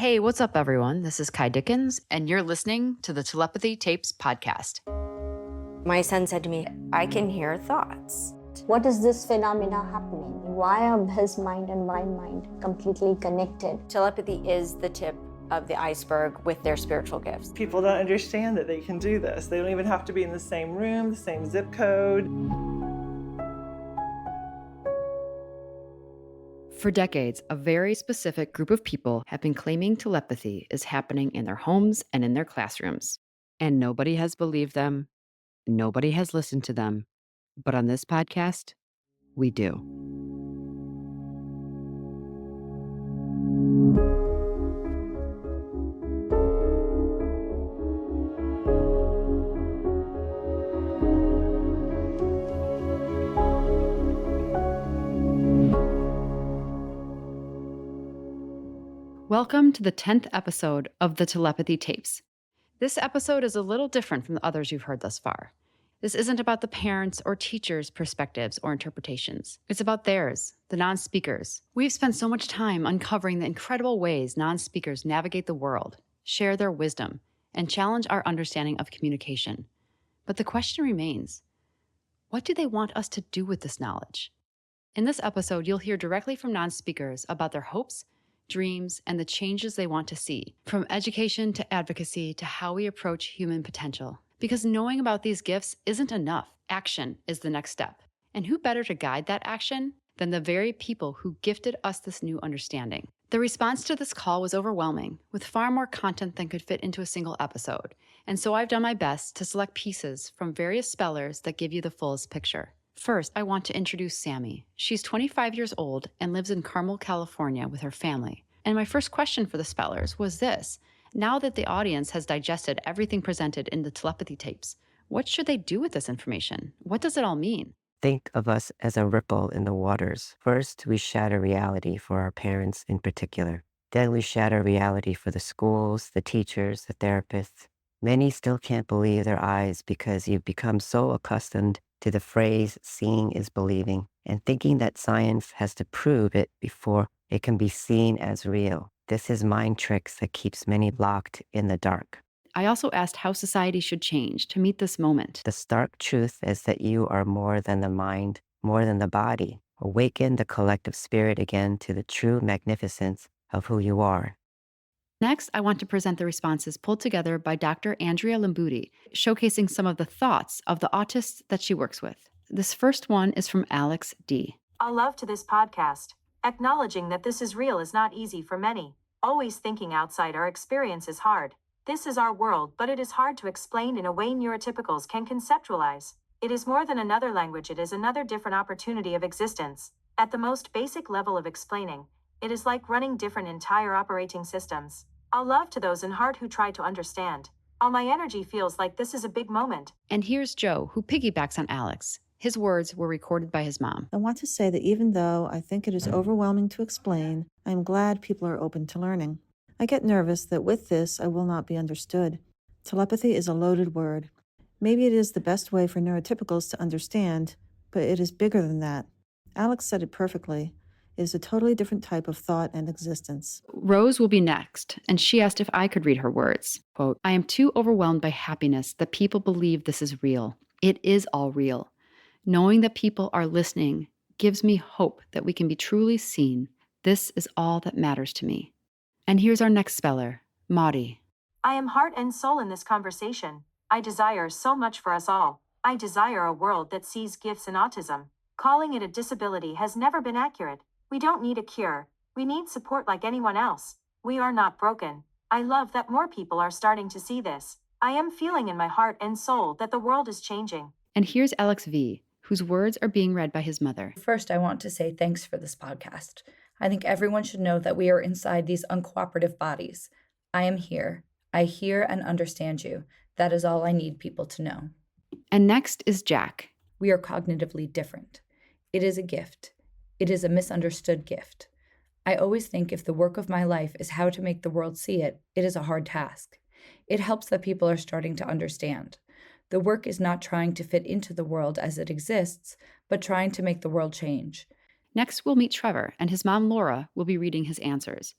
Hey, what's up, everyone? This is Kai Dickens, and you're listening to the Telepathy Tapes podcast. My son said to me, I can hear thoughts. What is this phenomena happening? Why are his mind and my mind completely connected? Telepathy is the tip of the iceberg with their spiritual gifts. People don't understand that they can do this. They don't even have to be in the same room, the same zip code. For decades, a very specific group of people have been claiming telepathy is happening in their homes and in their classrooms. And nobody has believed them. Nobody has listened to them. But on this podcast, we do. Welcome to the 10th episode of the Telepathy Tapes. This episode is a little different from the others you've heard thus far. This isn't about the parents' or teachers' perspectives or interpretations. It's about theirs, the non-speakers. We've spent so much time uncovering the incredible ways non-speakers navigate the world, share their wisdom, and challenge our understanding of communication. But the question remains, what do they want us to do with this knowledge? In this episode, you'll hear directly from non-speakers about their hopes, dreams, and the changes they want to see, from education to advocacy to how we approach human potential. Because knowing about these gifts isn't enough. Action is the next step. And who better to guide that action than the very people who gifted us this new understanding? The response to this call was overwhelming, with far more content than could fit into a single episode. And so I've done my best to select pieces from various spellers that give you the fullest picture. First, I want to introduce Sammy. She's 25 years old and lives in Carmel, California with her family. And my first question for the spellers was this. Now that the audience has digested everything presented in the telepathy tapes, what should they do with this information? What does it all mean? Think of us as a ripple in the waters. First, we shatter reality for our parents in particular. Then we shatter reality for the schools, the teachers, the therapists. Many still can't believe their eyes because you've become so accustomed to the phrase seeing is believing and thinking that science has to prove it before it can be seen as real. This is mind tricks that keeps many locked in the dark. I also asked how society should change to meet this moment. The stark truth is that you are more than the mind, more than the body. Awaken the collective spirit again to the true magnificence of who you are. Next, I want to present the responses pulled together by Dr. Andrea Lambuti, showcasing some of the thoughts of the autists that she works with. This first one is from Alex D. A love to this podcast. Acknowledging that this is real is not easy for many. Always thinking outside our experience is hard. This is our world, but it is hard to explain in a way neurotypicals can conceptualize. It is more than another language, it is another different opportunity of existence. At the most basic level of explaining, it is like running different entire operating systems. All love to those in heart who try to understand. All my energy feels like this is a big moment. And here's Joe, who piggybacks on Alex. His words were recorded by his mom. I want to say that even though I think it is overwhelming to explain, I am glad people are open to learning. I get nervous that with this, I will not be understood. Telepathy is a loaded word. Maybe it is the best way for neurotypicals to understand, but it is bigger than that. Alex said it perfectly. It is a totally different type of thought and existence. Rose will be next, and she asked if I could read her words. Quote, I am too overwhelmed by happiness that people believe this is real. It is all real. Knowing that people are listening gives me hope that we can be truly seen. This is all that matters to me. And here's our next speller, Maudie. I am heart and soul in this conversation. I desire so much for us all. I desire a world that sees gifts in autism. Calling it a disability has never been accurate. We don't need a cure. We need support like anyone else. We are not broken. I love that more people are starting to see this. I am feeling in my heart and soul that the world is changing. And here's Alex V., whose words are being read by his mother. First, I want to say thanks for this podcast. I think everyone should know that we are inside these uncooperative bodies. I am here. I hear and understand you. That is all I need people to know. And next is Jack. We are cognitively different. It is a gift. It is a misunderstood gift. I always think if the work of my life is how to make the world see it, it is a hard task. It helps that people are starting to understand. The work is not trying to fit into the world as it exists, but trying to make the world change. Next, we'll meet Trevor, and his mom, Laura, will be reading his answers.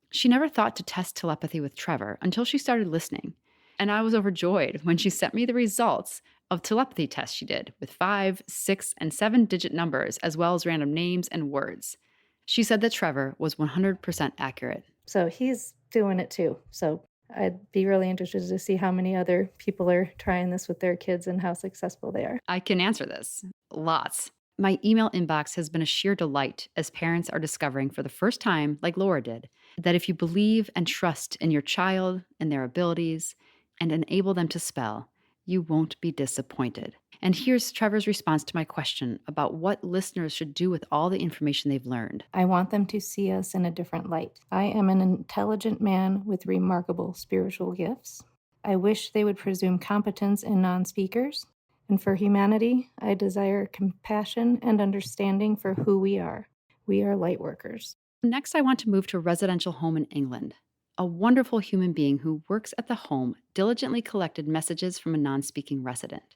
She never thought to test telepathy with Trevor until she started listening. And I was overjoyed when she sent me the results of telepathy tests she did with 5, 6, and 7-digit numbers, as well as random names and words. She said that Trevor was 100% accurate. So he's doing it too. So I'd be really interested to see how many other people are trying this with their kids and how successful they are. I can answer this. Lots. My email inbox has been a sheer delight as parents are discovering for the first time, like Laura did, that if you believe and trust in your child and their abilities and enable them to spell, you won't be disappointed. And here's Trevor's response to my question about what listeners should do with all the information they've learned. I want them to see us in a different light. I am an intelligent man with remarkable spiritual gifts. I wish they would presume competence in non-speakers. And for humanity, I desire compassion and understanding for who we are. We are light workers. Next, I want to move to a residential home in England. A wonderful human being who works at the home diligently collected messages from a non speaking resident.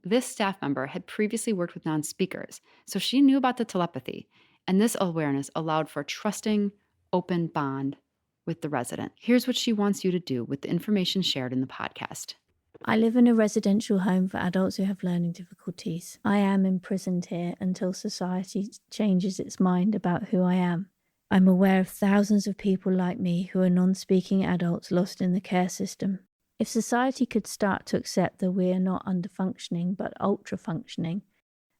This staff member had previously worked with non speakers, so she knew about the telepathy, and this awareness allowed for a trusting, open bond with the resident. Here's what she wants you to do with the information shared in the podcast. I live in a residential home for adults who have learning difficulties. I am imprisoned here until society changes its mind about who I am. I'm aware of thousands of people like me who are non-speaking adults lost in the care system. If society could start to accept that we are not under-functioning but ultra-functioning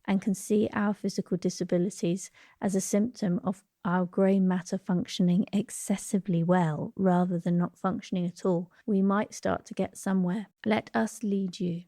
and can see our physical disabilities as a symptom of our grey matter functioning excessively well rather than not functioning at all, we might start to get somewhere. Let us lead you.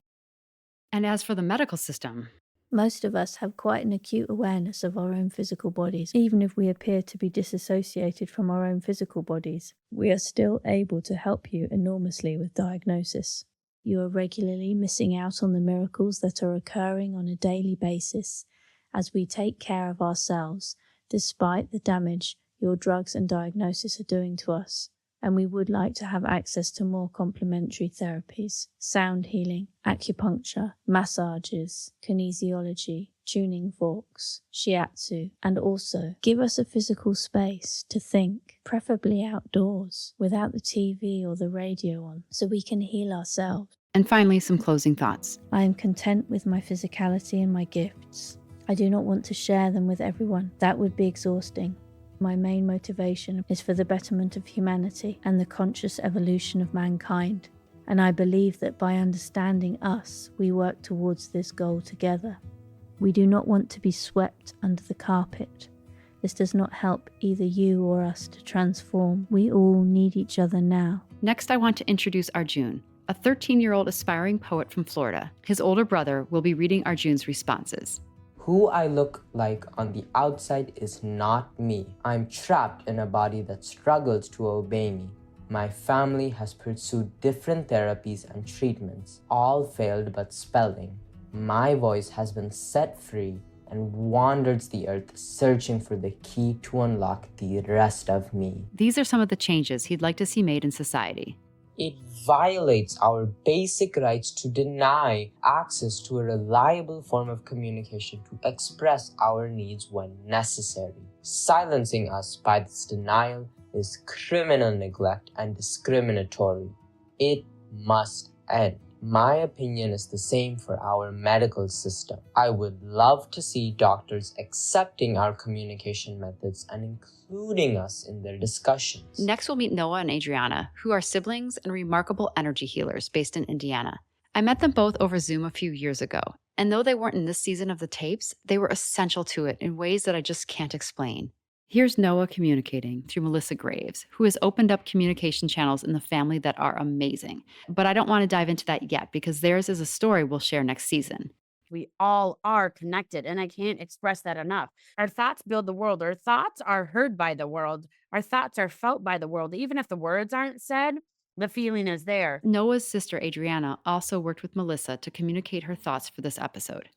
And as for the medical system, most of us have quite an acute awareness of our own physical bodies. Even if we appear to be disassociated from our own physical bodies, we are still able to help you enormously with diagnosis. You are regularly missing out on the miracles that are occurring on a daily basis as we take care of ourselves, despite the damage your drugs and diagnosis are doing to us. And we would like to have access to more complementary therapies, sound healing, acupuncture, massages, kinesiology, tuning forks, shiatsu, and also give us a physical space to think, preferably outdoors, without the TV or the radio on, so we can heal ourselves. And finally, some closing thoughts. I am content with my physicality and my gifts. I do not want to share them with everyone. That would be exhausting. My main motivation is for the betterment of humanity and the conscious evolution of mankind. And I believe that by understanding us, we work towards this goal together. We do not want to be swept under the carpet. This does not help either you or us to transform. We all need each other now. Next, I want to introduce Arjun, a 13-year-old aspiring poet from Florida. His older brother will be reading Arjun's responses. Who I look like on the outside is not me. I'm trapped in a body that struggles to obey me. My family has pursued different therapies and treatments. All failed but spelling. My voice has been set free and wanders the earth searching for the key to unlock the rest of me. These are some of the changes he'd like to see made in society. It violates our basic rights to deny access to a reliable form of communication to express our needs when necessary. Silencing us by this denial is criminal neglect and discriminatory. It must end. My opinion is the same for our medical system. I would love to see doctors accepting our communication methods and including us in their discussions. Next, we'll meet Noah and Adriana, who are siblings and remarkable energy healers based in Indiana. I met them both over Zoom a few years ago, and though they weren't in this season of the tapes, they were essential to it in ways that I just can't explain. Here's Noah communicating through Melissa Graves, who has opened up communication channels in the family that are amazing. But I don't want to dive into that yet because theirs is a story we'll share next season. We all are connected, and I can't express that enough. Our thoughts build the world. Our thoughts are heard by the world. Our thoughts are felt by the world. Even if the words aren't said, the feeling is there. Noah's sister, Adriana, also worked with Melissa to communicate her thoughts for this episode.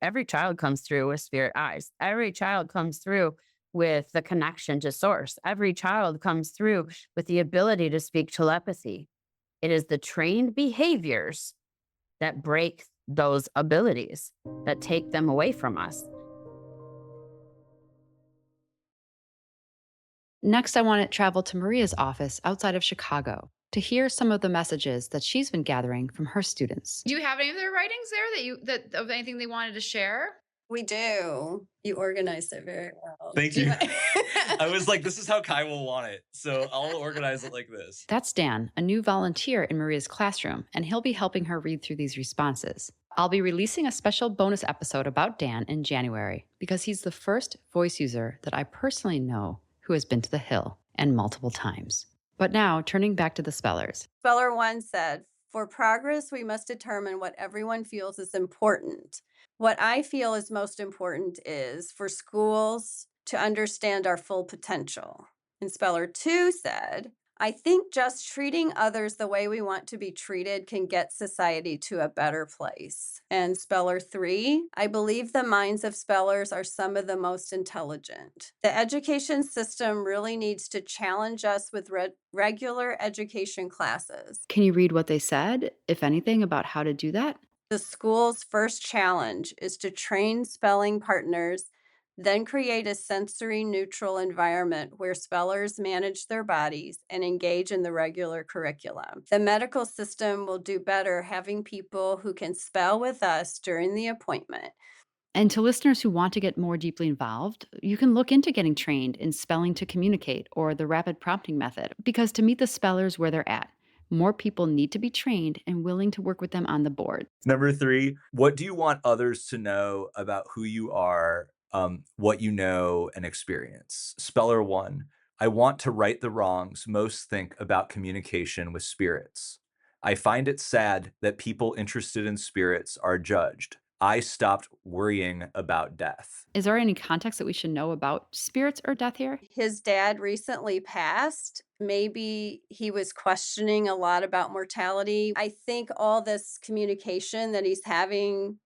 Every child comes through with spirit eyes. Every child comes through with the connection to source. Every child comes through with the ability to speak telepathy. It is the trained behaviors that break those abilities, that take them away from us. Next, I want to travel to Maria's office outside of Chicago to hear some of the messages that she's been gathering from her students. Do you have any of their writings there that of anything they wanted to share? We do. You organized it very well. Thank you. I was like, this is how Kai will want it. So I'll organize it like this. That's Dan, a new volunteer in Maria's classroom, and he'll be helping her read through these responses. I'll be releasing a special bonus episode about Dan in January because he's the first voice user that I personally know who has been to the Hill and multiple times. But now, turning back to the spellers. Speller 1 said, for progress, we must determine what everyone feels is important. What I feel is most important is for schools to understand our full potential. And Speller 2 said, I think just treating others the way we want to be treated can get society to a better place. And Speller 3, I believe the minds of spellers are some of the most intelligent. The education system really needs to challenge us with regular education classes. Can you read what they said, if anything, about how to do that? The school's first challenge is to train spelling partners, then create a sensory neutral environment where spellers manage their bodies and engage in the regular curriculum. The medical system will do better having people who can spell with us during the appointment. And to listeners who want to get more deeply involved, you can look into getting trained in spelling to communicate or the rapid prompting method, because to meet the spellers where they're at, more people need to be trained and willing to work with them on the board. Number 3, what do you want others to know about who you are, what you know and experience? Speller 1, I want to right the wrongs most think about communication with spirits. I find it sad that people interested in spirits are judged. I stopped worrying about death. Is there any context that we should know about spirits or death here? His dad recently passed. Maybe he was questioning a lot about mortality. I think all this communication that he's having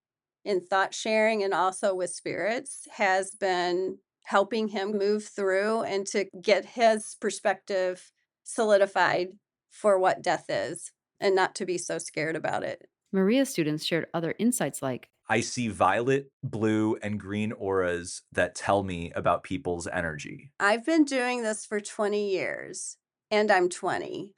in thought sharing and also with spirits has been helping him move through and to get his perspective solidified for what death is and not to be so scared about it. Maria's students shared other insights like, I see violet, blue, and green auras that tell me about people's energy. I've been doing this for 20 years, and I'm 20.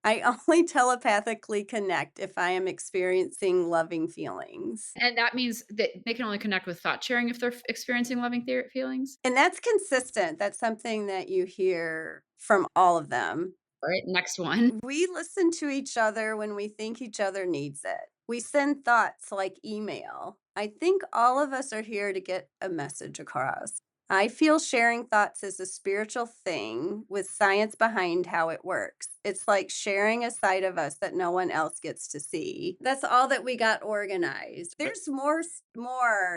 I only telepathically connect if I am experiencing loving feelings. And that means that they can only connect with thought sharing if they're experiencing loving feelings? And that's consistent. That's something that you hear from all of them. All right, next one. We listen to each other when we think each other needs it. We send thoughts like email. I think all of us are here to get a message across. I feel sharing thoughts is a spiritual thing with science behind how it works. It's like sharing a side of us that no one else gets to see. That's all that we got organized. There's more.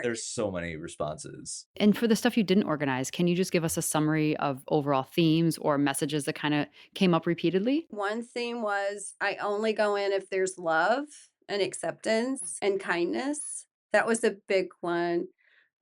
There's so many responses. And for the stuff you didn't organize, can you just give us a summary of overall themes or messages that kind of came up repeatedly? One theme was, I only go in if there's love and acceptance and kindness. That was a big one.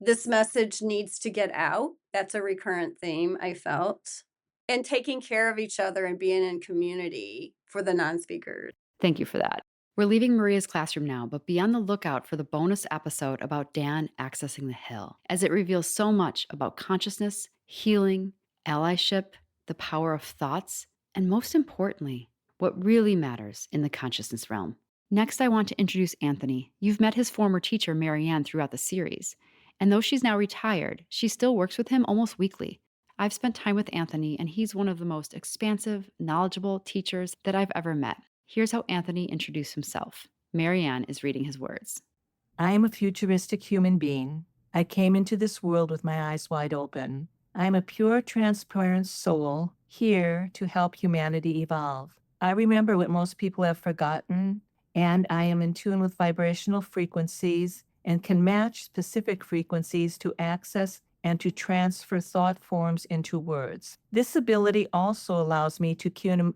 This message needs to get out. That's a recurrent theme I felt. And taking care of each other and being in community for the non-speakers. Thank you for that. We're leaving Maria's classroom now, but be on the lookout for the bonus episode about Dan accessing the Hill, as it reveals so much about consciousness, healing, allyship, the power of thoughts, and most importantly, what really matters in the consciousness realm. Next, I want to introduce Anthony. You've met his former teacher, Marianne, throughout the series. And though she's now retired, she still works with him almost weekly. I've spent time with Anthony, and he's one of the most expansive, knowledgeable teachers that I've ever met. Here's how Anthony introduced himself. Marianne is reading his words. I am a futuristic human being. I came into this world with my eyes wide open. I am a pure, transparent soul here to help humanity evolve. I remember what most people have forgotten, and I am in tune with vibrational frequencies and can match specific frequencies to access and to transfer thought forms into words. This ability also allows me to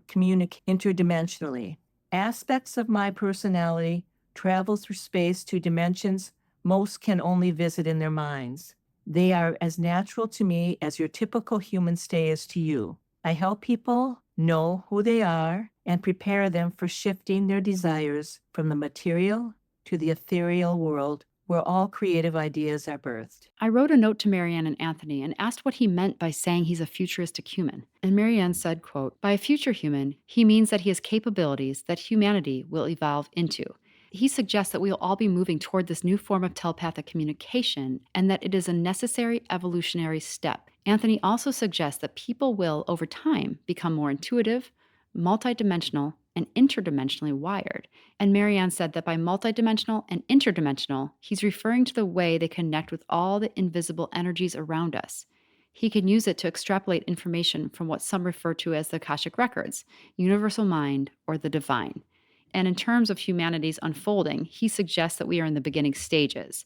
communicate interdimensionally. Aspects of my personality travel through space to dimensions most can only visit in their minds. They are as natural to me as your typical human stay is to you. I help people know who they are and prepare them for shifting their desires from the material to the ethereal world where all creative ideas are birthed. I wrote a note to Marianne and Anthony and asked what he meant by saying he's a futuristic human. And Marianne said, quote, "By a future human, he means that he has capabilities that humanity will evolve into. He suggests that we will all be moving toward this new form of telepathic communication and that it is a necessary evolutionary step. Anthony also suggests that people will, over time, become more intuitive, multidimensional, and interdimensionally wired. And Marianne said that by multidimensional and interdimensional, he's referring to the way they connect with all the invisible energies around us. He can use it to extrapolate information from what some refer to as the Akashic Records, universal mind, or the divine. And in terms of humanity's unfolding, he suggests that we are in the beginning stages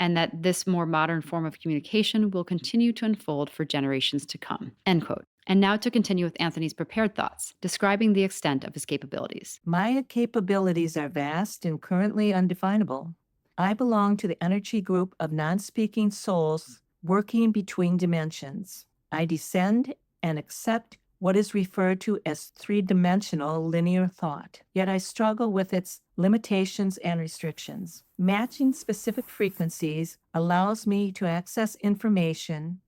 and that this more modern form of communication will continue to unfold for generations to come." End quote. And now to continue with Anthony's prepared thoughts, describing the extent of his capabilities. My capabilities are vast and currently undefinable. I belong to the energy group of non-speaking souls working between dimensions. I descend and accept what is referred to as three-dimensional linear thought, yet I struggle with its limitations and restrictions. Matching specific frequencies allows me to access information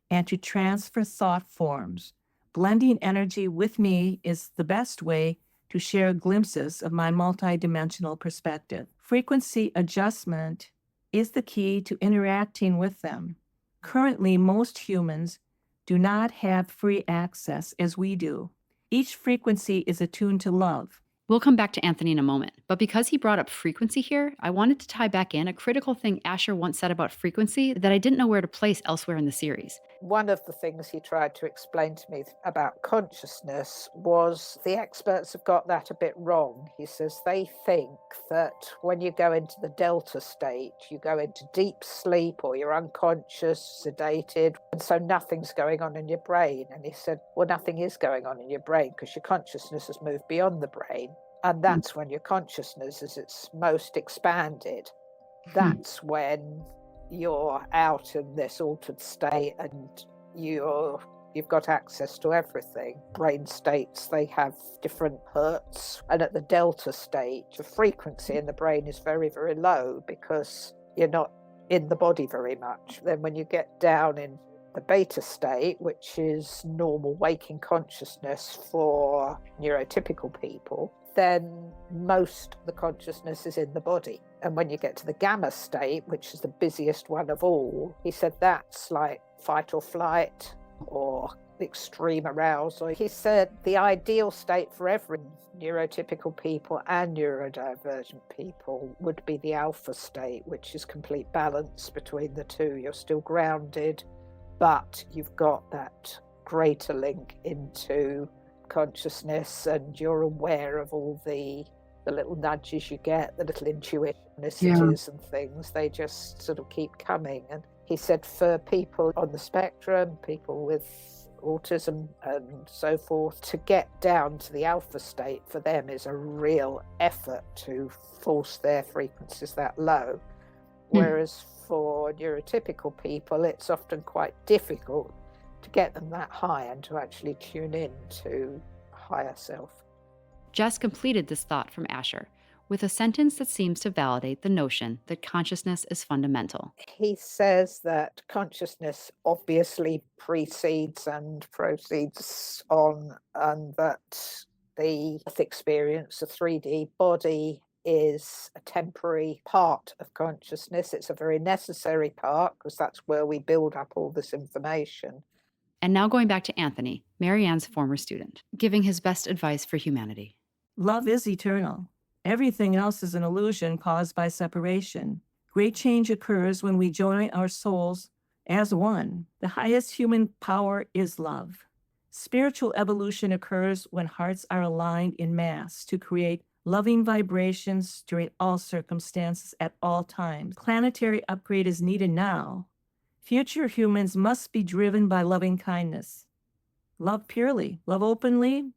and to transfer thought forms. Blending energy with me is the best way to share glimpses of my multidimensional perspective. Frequency adjustment is the key to interacting with them. Currently, most humans do not have free access as we do. Each frequency is attuned to love. We'll come back to Anthony in a moment, but because he brought up frequency here, I wanted to tie back in a critical thing Asher once said about frequency that I didn't know where to place elsewhere in the series. One of the things he tried to explain to me about consciousness was the experts have got that a bit wrong. He says they think that when you go into the delta state, you go into deep sleep or you're unconscious, sedated, and so nothing's going on in your brain. And he said, well, nothing is going on in your brain because your consciousness has moved beyond the brain. And that's when your consciousness is its most expanded. That's when you're out in this altered state and you've got access to everything. Brain states, they have different hertz. And at the delta state, the frequency in the brain is very, very low because you're not in the body very much. Then when you get down in the beta state, which is normal waking consciousness for neurotypical people, then most of the consciousness is in the body. And when you get to the gamma state, which is the busiest one of all, he said that's like fight or flight or extreme arousal. He said the ideal state for every neurotypical people and neurodivergent people would be the alpha state, which is complete balance between the two. You're still grounded, but you've got that greater link into consciousness and you're aware of all the little nudges you get, the little intuitionicities and things. They just sort of keep coming. And he said for people on the spectrum, people with autism and so forth, to get down to the alpha state for them is a real effort to force their frequencies that low. Whereas for neurotypical people, it's often quite difficult to get them that high and to actually tune in to higher self. Jess completed this thought from Asher with a sentence that seems to validate the notion that consciousness is fundamental. He says that consciousness obviously precedes and proceeds on, and that the earth experience, the 3D body, is a temporary part of consciousness. It's a very necessary part because that's where we build up all this information. And now going back to Anthony, Marianne's former student, giving his best advice for humanity. Love is eternal. Everything else is an illusion caused by separation. Great change occurs when we join our souls as one. The highest human power is love. Spiritual evolution occurs when hearts are aligned in mass to create loving vibrations during all circumstances at all times. Planetary upgrade is needed now. Future humans must be driven by loving kindness. Love purely, love openly,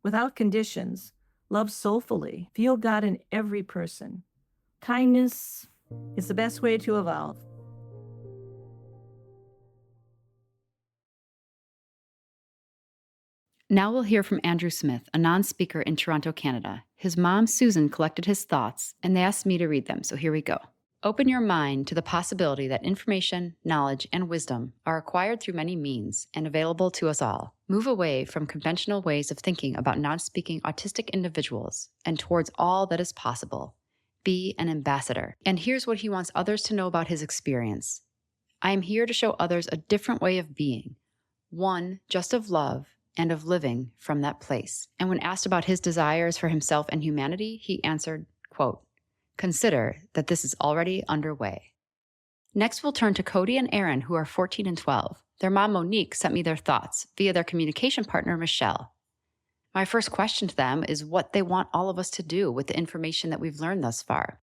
without conditions, love soulfully, feel God in every person. Kindness is the best way to evolve. Now we'll hear from Andrew Smith, a non-speaker in Toronto, Canada. His mom, Susan, collected his thoughts, and they asked me to read them, so here we go. Open your mind to the possibility that information, knowledge, and wisdom are acquired through many means and available to us all. Move away from conventional ways of thinking about non speaking autistic individuals and towards all that is possible. Be an ambassador. And here's what he wants others to know about his experience. I am here to show others a different way of being, one just of love and of living from that place. And when asked about his desires for himself and humanity, he answered, quote, consider that this is already underway. Next, we'll turn to Cody and Aaron, who are 14 and 12. Their mom, Monique, sent me their thoughts via their communication partner, Michelle. My first question to them is what they want all of us to do with the information that we've learned thus far.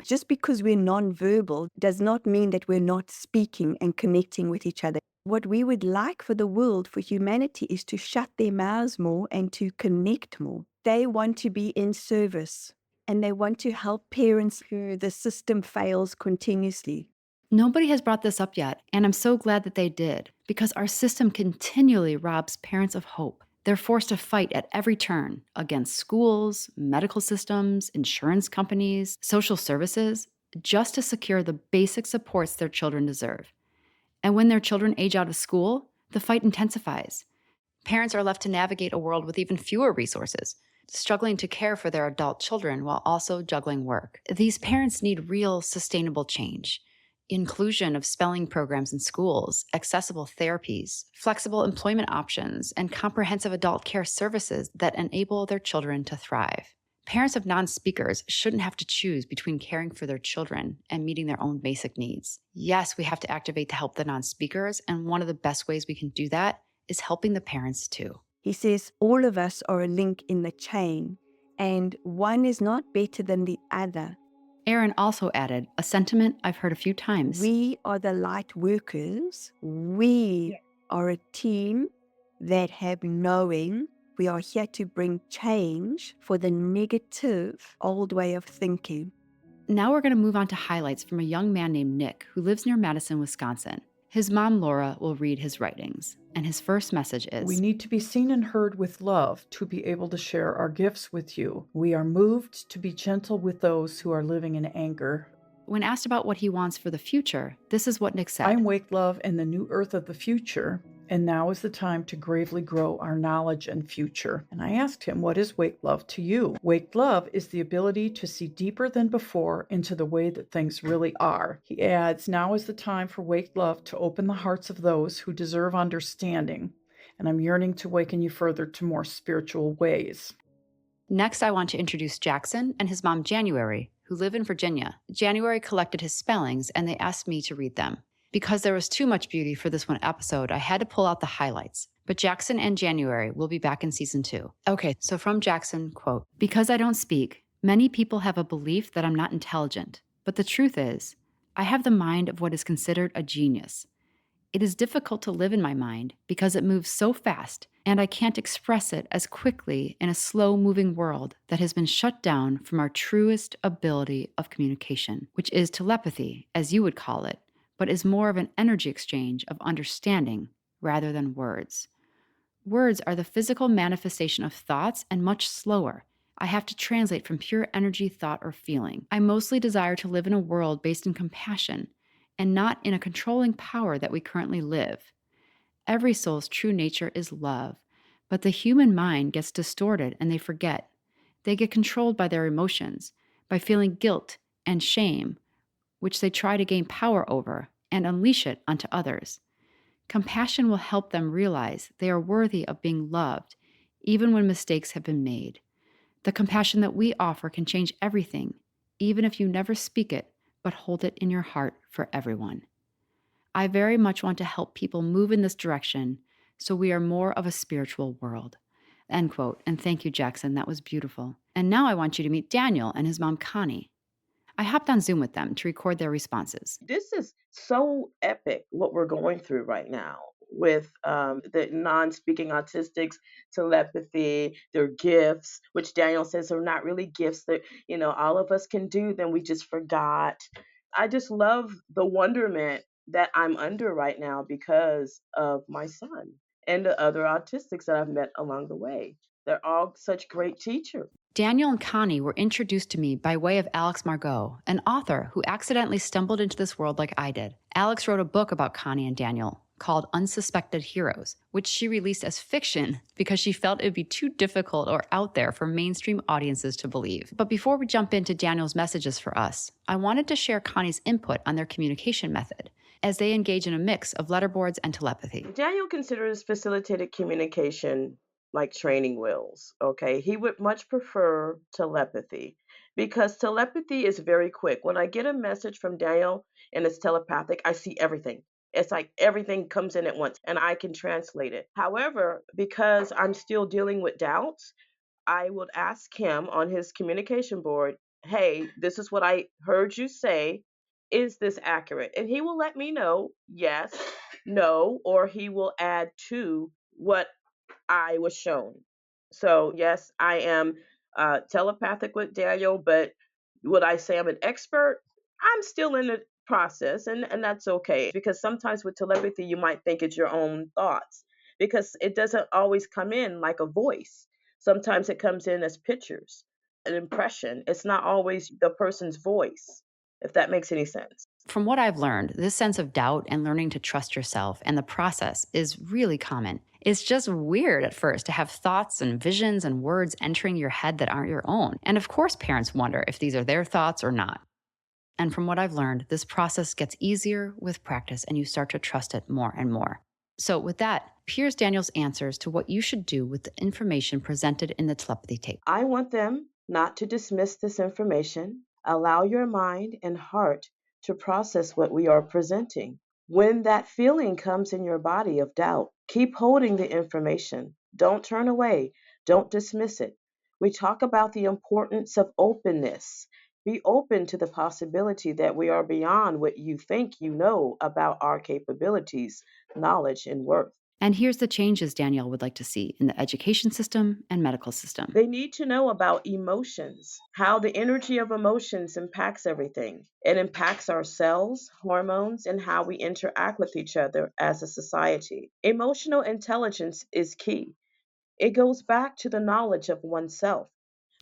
Just because we're nonverbal does not mean that we're not speaking and connecting with each other. What we would like for the world, for humanity, is to shut their mouths more and to connect more. They want to be in service and they want to help parents who the system fails continuously. Nobody has brought this up yet, and I'm so glad that they did, because our system continually robs parents of hope. They're forced to fight at every turn against schools, medical systems, insurance companies, social services, just to secure the basic supports their children deserve. And when their children age out of school, the fight intensifies. Parents are left to navigate a world with even fewer resources, struggling to care for their adult children while also juggling work. These parents need real, sustainable change. Inclusion of spelling programs in schools, accessible therapies, flexible employment options, and comprehensive adult care services that enable their children to thrive. Parents of non-speakers shouldn't have to choose between caring for their children and meeting their own basic needs. Yes, we have to activate to help the non-speakers, and one of the best ways we can do that is helping the parents too. He says all of us are a link in the chain, and one is not better than the other. Aaron also added a sentiment I've heard a few times. We are the light workers. We are a team that have knowing. We are here to bring change for the negative old way of thinking. Now we're going to move on to highlights from a young man named Nick who lives near Madison, Wisconsin. His mom, Laura, will read his writings, and his first message is, we need to be seen and heard with love to be able to share our gifts with you. We are moved to be gentle with those who are living in anger. When asked about what he wants for the future, this is what Nick said. I wake love in the new earth of the future, and now is the time to gravely grow our knowledge and future. And I asked him, what is wake love to you? Wake love is the ability to see deeper than before into the way that things really are. He adds, now is the time for wake love to open the hearts of those who deserve understanding. And I'm yearning to waken you further to more spiritual ways. Next, I want to introduce Jackson and his mom, January, who live in Virginia. January collected his spellings, and they asked me to read them. Because there was too much beauty for this one episode, I had to pull out the highlights. But Jackson and January will be back in season 2. Okay, so from Jackson, quote, because I don't speak, many people have a belief that I'm not intelligent. But the truth is, I have the mind of what is considered a genius. It is difficult to live in my mind because it moves so fast, and I can't express it as quickly in a slow-moving world that has been shut down from our truest ability of communication, which is telepathy, as you would call it, but is more of an energy exchange of understanding rather than words. Words are the physical manifestation of thoughts and much slower. I have to translate from pure energy, thought, or feeling. I mostly desire to live in a world based in compassion and not in a controlling power that we currently live. Every soul's true nature is love, but the human mind gets distorted and they forget. They get controlled by their emotions, by feeling guilt and shame, which they try to gain power over and unleash it onto others. Compassion will help them realize they are worthy of being loved, even when mistakes have been made. The compassion that we offer can change everything, even if you never speak it, but hold it in your heart for everyone. I very much want to help people move in this direction so we are more of a spiritual world. End quote. And thank you, Jackson. That was beautiful. And now I want you to meet Daniel and his mom, Connie. I hopped on Zoom with them to record their responses. This is so epic what we're going through right now with the non-speaking autistics, telepathy, their gifts, which Daniel says are not really gifts that, all of us can do them. We just forgot. I just love the wonderment that I'm under right now because of my son and the other autistics that I've met along the way. They're all such great teachers. Daniel and Connie were introduced to me by way of Alex Margot, an author who accidentally stumbled into this world like I did. Alex wrote a book about Connie and Daniel called Unsuspected Heroes, which she released as fiction because she felt it would be too difficult or out there for mainstream audiences to believe. But before we jump into Daniel's messages for us, I wanted to share Connie's input on their communication method as they engage in a mix of letterboards and telepathy. Daniel considers facilitated communication like training wheels, okay? He would much prefer telepathy because telepathy is very quick. When I get a message from Daniel and it's telepathic, I see everything. It's like everything comes in at once and I can translate it. However, because I'm still dealing with doubts, I would ask him on his communication board, hey, this is what I heard you say. Is this accurate? And he will let me know, yes, no, or he will add to what I was shown. So, yes, I am telepathic with Daniel, but would I say I'm an expert? I'm still in the process, and that's okay. Because sometimes with telepathy, you might think it's your own thoughts because it doesn't always come in like a voice. Sometimes it comes in as pictures, an impression. It's not always the person's voice, if that makes any sense. From what I've learned, this sense of doubt and learning to trust yourself and the process is really common. It's just weird at first to have thoughts and visions and words entering your head that aren't your own. And of course, parents wonder if these are their thoughts or not. And from what I've learned, this process gets easier with practice and you start to trust it more and more. So with that, here's Daniel's answers to what you should do with the information presented in the telepathy tape. I want them not to dismiss this information. Allow your mind and heart to process what we are presenting. When that feeling comes in your body of doubt, keep holding the information. Don't turn away. Don't dismiss it. We talk about the importance of openness. Be open to the possibility that we are beyond what you think you know about our capabilities, knowledge, and worth. And here's the changes Danielle would like to see in the education system and medical system. They need to know about emotions, how the energy of emotions impacts everything. It impacts our cells, hormones, and how we interact with each other as a society. Emotional intelligence is key. It goes back to the knowledge of oneself.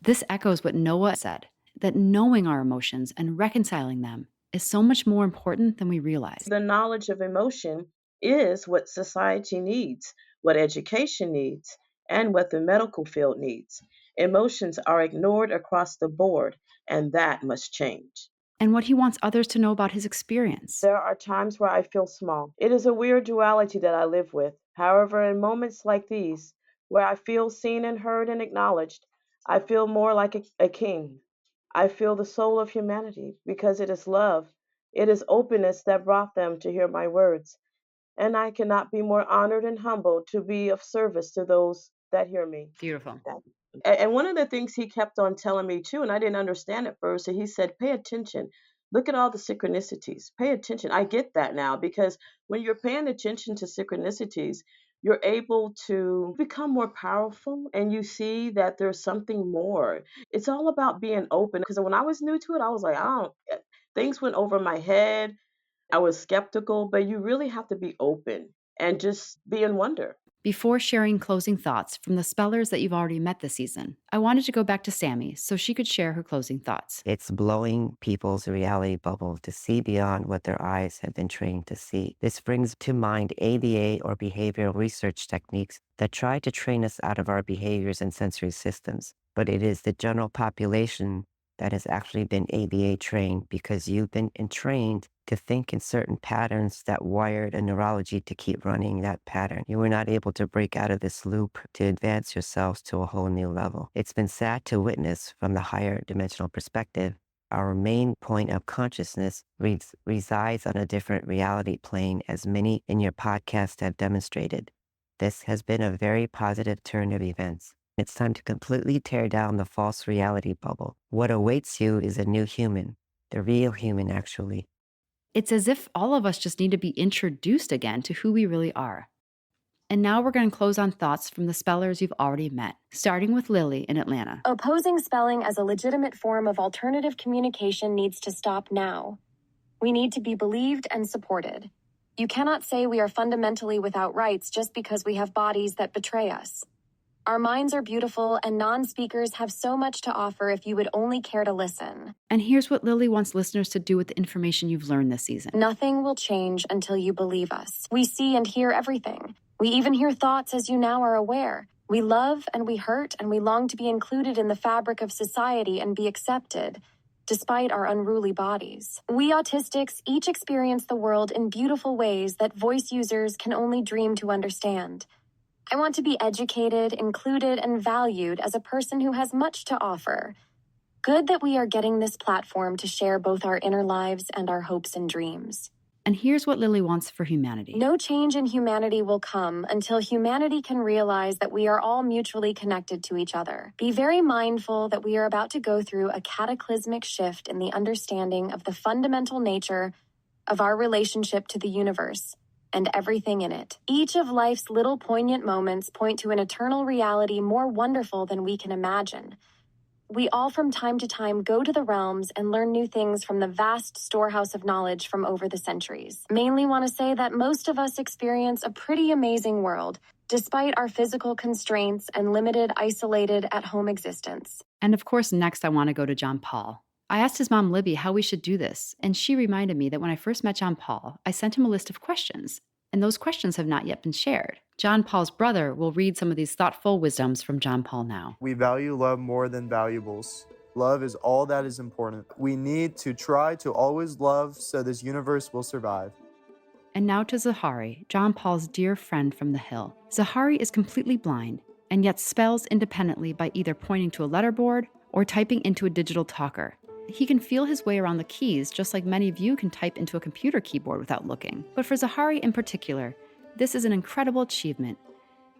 This echoes what Noah said, that knowing our emotions and reconciling them is so much more important than we realize. The knowledge of emotion is what society needs, what education needs, and what the medical field needs. Emotions are ignored across the board, and that must change. And what he wants others to know about his experience. There are times where I feel small. It is a weird duality that I live with. However, in moments like these, where I feel seen and heard and acknowledged, I feel more like a king. I feel the soul of humanity because it is love. It is openness that brought them to hear my words. And I cannot be more honored and humbled to be of service to those that hear me. Beautiful. And one of the things he kept on telling me too, and I didn't understand at first, he said, pay attention. Look at all the synchronicities. Pay attention. I get that now because when you're paying attention to synchronicities, you're able to become more powerful and you see that there's something more. It's all about being open because when I was new to it, I was like, things went over my head. I was skeptical, but you really have to be open and just be in wonder. Before sharing closing thoughts from the spellers that you've already met this season, I wanted to go back to Sammy so she could share her closing thoughts. It's blowing people's reality bubble to see beyond what their eyes have been trained to see. This brings to mind ABA or behavioral research techniques that try to train us out of our behaviors and sensory systems. But it is the general population that has actually been ABA trained because you've been entrained to think in certain patterns that wired a neurology to keep running that pattern. You were not able to break out of this loop to advance yourselves to a whole new level. It's been sad to witness from the higher dimensional perspective. Our main point of consciousness resides on a different reality plane, as many in your podcast have demonstrated. This has been a very positive turn of events. It's time to completely tear down the false reality bubble. What awaits you is a new human, the real human, actually. It's as if all of us just need to be introduced again to who we really are. And now we're going to close on thoughts from the spellers you've already met, starting with Lily in Atlanta. Opposing spelling as a legitimate form of alternative communication needs to stop now. We need to be believed and supported. You cannot say we are fundamentally without rights just because we have bodies that betray us. Our minds are beautiful, and non-speakers have so much to offer if you would only care to listen. And here's what Lily wants listeners to do with the information you've learned this season. Nothing will change until you believe us. We see and hear everything. We even hear thoughts, as you now are aware. We love and we hurt, and we long to be included in the fabric of society and be accepted, despite our unruly bodies. We autistics each experience the world in beautiful ways that voice users can only dream to understand. I want to be educated, included, and valued as a person who has much to offer. Good that we are getting this platform to share both our inner lives and our hopes and dreams. And here's what Lily wants for humanity. No change in humanity will come until humanity can realize that we are all mutually connected to each other. Be very mindful that we are about to go through a cataclysmic shift in the understanding of the fundamental nature of our relationship to the universe and everything in it. Each of life's little poignant moments point to an eternal reality more wonderful than we can imagine. We all from time to time go to the realms and learn new things from the vast storehouse of knowledge from over the centuries. Mainly want to say that most of us experience a pretty amazing world, despite our physical constraints and limited, isolated, at-home existence. And of course, next I want to go to John Paul. I asked his mom, Libby, how we should do this, and she reminded me that when I first met John Paul, I sent him a list of questions, and those questions have not yet been shared. John Paul's brother will read some of these thoughtful wisdoms from John Paul now. We value love more than valuables. Love is all that is important. We need to try to always love so this universe will survive. And now to Zahari, John Paul's dear friend from the Hill. Zahari is completely blind, and yet spells independently by either pointing to a letterboard or typing into a digital talker. He can feel his way around the keys, just like many of you can type into a computer keyboard without looking. But for Zahari in particular, this is an incredible achievement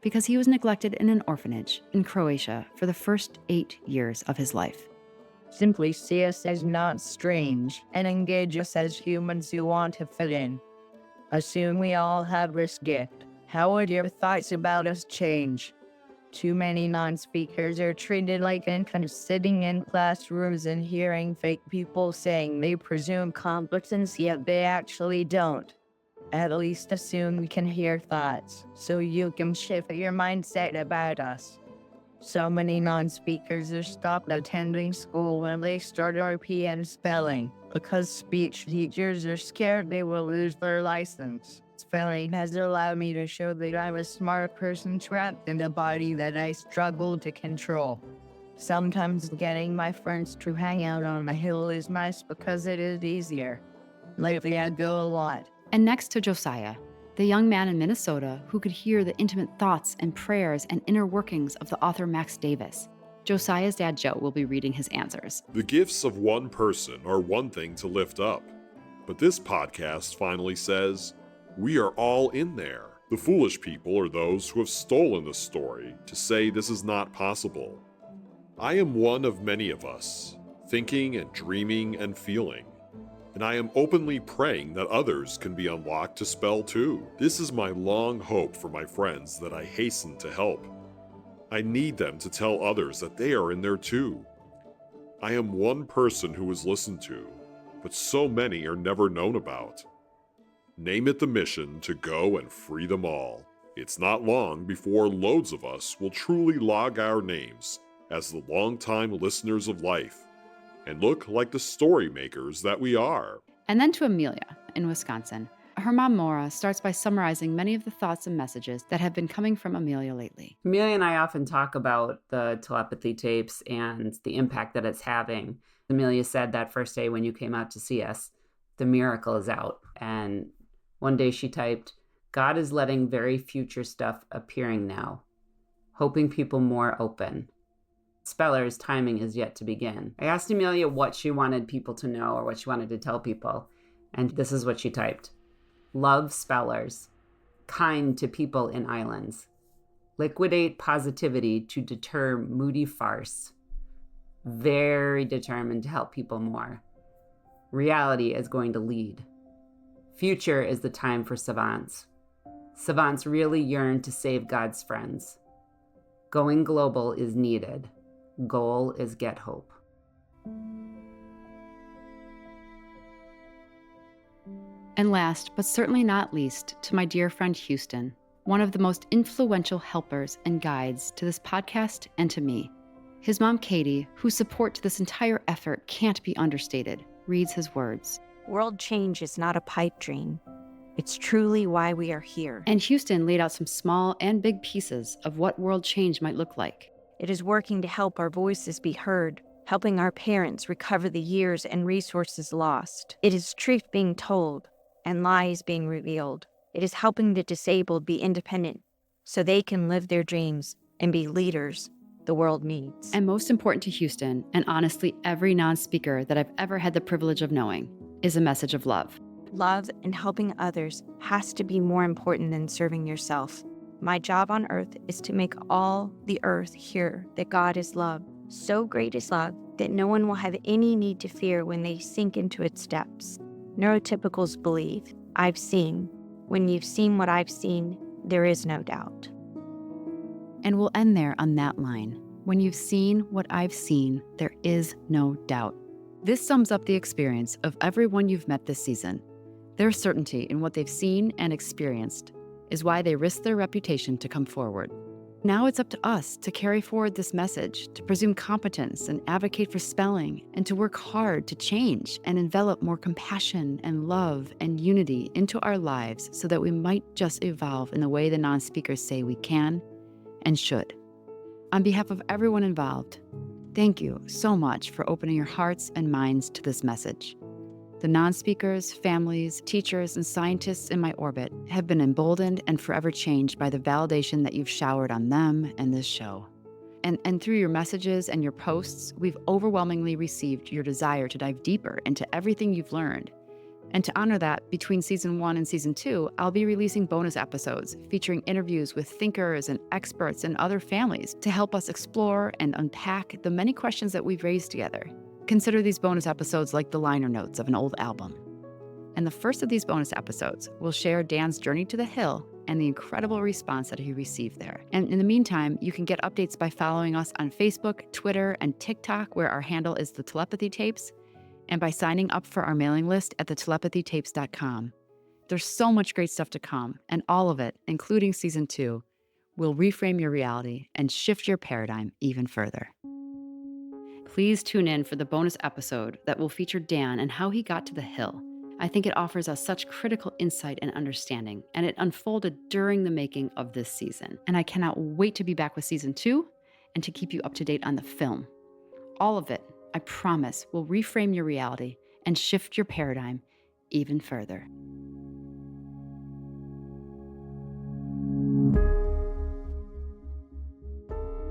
because he was neglected in an orphanage in Croatia for the first 8 years of his life. Simply see us as not strange and engage us as humans who want to fit in. Assume we all have this gift. How would your thoughts about us change? Too many non-speakers are treated like infants sitting in classrooms and hearing fake people saying they presume competence, yet they actually don't. At least assume we can hear thoughts, so you can shift your mindset about us. So many non-speakers are stopped attending school when they start RP and spelling, because speech teachers are scared they will lose their license. Spelling has allowed me to show that I'm a smart person trapped in a body that I struggle to control. Sometimes getting my friends to hang out on the hill is nice because it is easier. Lately I go a lot. And next to Josiah, the young man in Minnesota who could hear the intimate thoughts and prayers and inner workings of the author Max Davis. Josiah's dad Joe will be reading his answers. The gifts of one person are one thing to lift up, but this podcast finally says, we are all in there. The foolish people are those who have stolen the story to say this is not possible. I am one of many of us, thinking and dreaming and feeling. And I am openly praying that others can be unlocked to spell too. This is my long hope for my friends that I hasten to help. I need them to tell others that they are in there too. I am one person who is listened to, but so many are never known about. Name it the mission to go and free them all. It's not long before loads of us will truly log our names as the longtime listeners of life and look like the story makers that we are. And then to Amelia in Wisconsin. Her mom, Maura, starts by summarizing many of the thoughts and messages that have been coming from Amelia lately. Amelia and I often talk about the telepathy tapes and the impact that it's having. Amelia said that first day when you came out to see us, the miracle is out. And one day she typed, God is letting very future stuff appearing now, hoping people more open. Speller's timing is yet to begin. I asked Amelia what she wanted people to know or what she wanted to tell people, and this is what she typed. Love spellers, kind to people in islands, liquidate positivity to deter moody farce, very determined to help people more. Reality is going to lead. Future is the time for savants. Savants really yearn to save God's friends. Going global is needed. Goal is get hope. And last, but certainly not least, to my dear friend Houston. one of the most influential helpers and guides to this podcast and to me. His mom, Katie, whose support to this entire effort can't be understated, reads his words. World change is not a pipe dream. It's truly why we are here. And Houston laid out some small and big pieces of what world change might look like. It is working to help our voices be heard, helping our parents recover the years and resources lost. It is truth being told and lies being revealed. It is helping the disabled be independent so they can live their dreams and be leaders the world needs. And most important to Houston, and honestly every non-speaker that I've ever had the privilege of knowing, is a message of love. Love and helping others has to be more important than serving yourself. My job on earth is to make all the earth hear that God is love. So great is love that no one will have any need to fear when they sink into its depths. Neurotypicals believe, I've seen. When you've seen what I've seen, there is no doubt. And we'll end there on that line. When you've seen what I've seen, there is no doubt. This sums up the experience of everyone you've met this season. Their certainty in what they've seen and experienced is why they risk their reputation to come forward. Now it's up to us to carry forward this message, to presume competence and advocate for spelling, and to work hard to change and envelop more compassion and love and unity into our lives so that we might just evolve in the way the non-speakers say we can and should. On behalf of everyone involved, thank you so much for opening your hearts and minds to this message. The non-speakers, families, teachers, and scientists in my orbit have been emboldened and forever changed by the validation that you've showered on them and this show. And through your messages and your posts, we've overwhelmingly received your desire to dive deeper into everything you've learned. And to honor that, between Season 1 and Season 2, I'll be releasing bonus episodes featuring interviews with thinkers and experts and other families to help us explore and unpack the many questions that we've raised together. Consider these bonus episodes like the liner notes of an old album. And the first of these bonus episodes will share Dan's journey to the Hill and the incredible response that he received there. And in the meantime, you can get updates by following us on Facebook, Twitter, and TikTok, where our handle is the Telepathy Tapes, and by signing up for our mailing list at thetelepathytapes.com. There's so much great stuff to come, and all of it, including Season 2, will reframe your reality and shift your paradigm even further. Please tune in for the bonus episode that will feature Dan and how he got to the Hill. I think it offers us such critical insight and understanding, and it unfolded during the making of this season. And I cannot wait to be back with Season 2 and to keep you up to date on the film. All of it, I promise, will reframe your reality and shift your paradigm even further.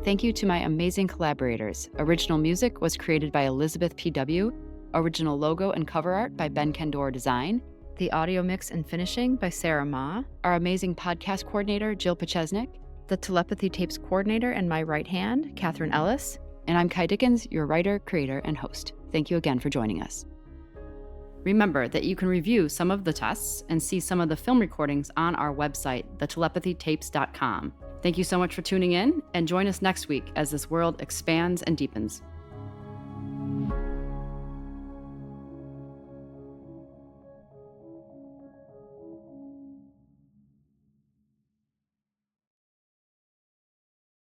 Thank you to my amazing collaborators. Original music was created by Elizabeth P.W., original logo and cover art by Ben Candor Design, the audio mix and finishing by Sarah Ma, our amazing podcast coordinator, Jill Pachesnik, the Telepathy Tapes coordinator and my right hand, Catherine Ellis, and I'm Kai Dickens, your writer, creator, and host. Thank you again for joining us. Remember that you can review some of the tests and see some of the film recordings on our website, thetelepathytapes.com. Thank you so much for tuning in, and join us next week as this world expands and deepens.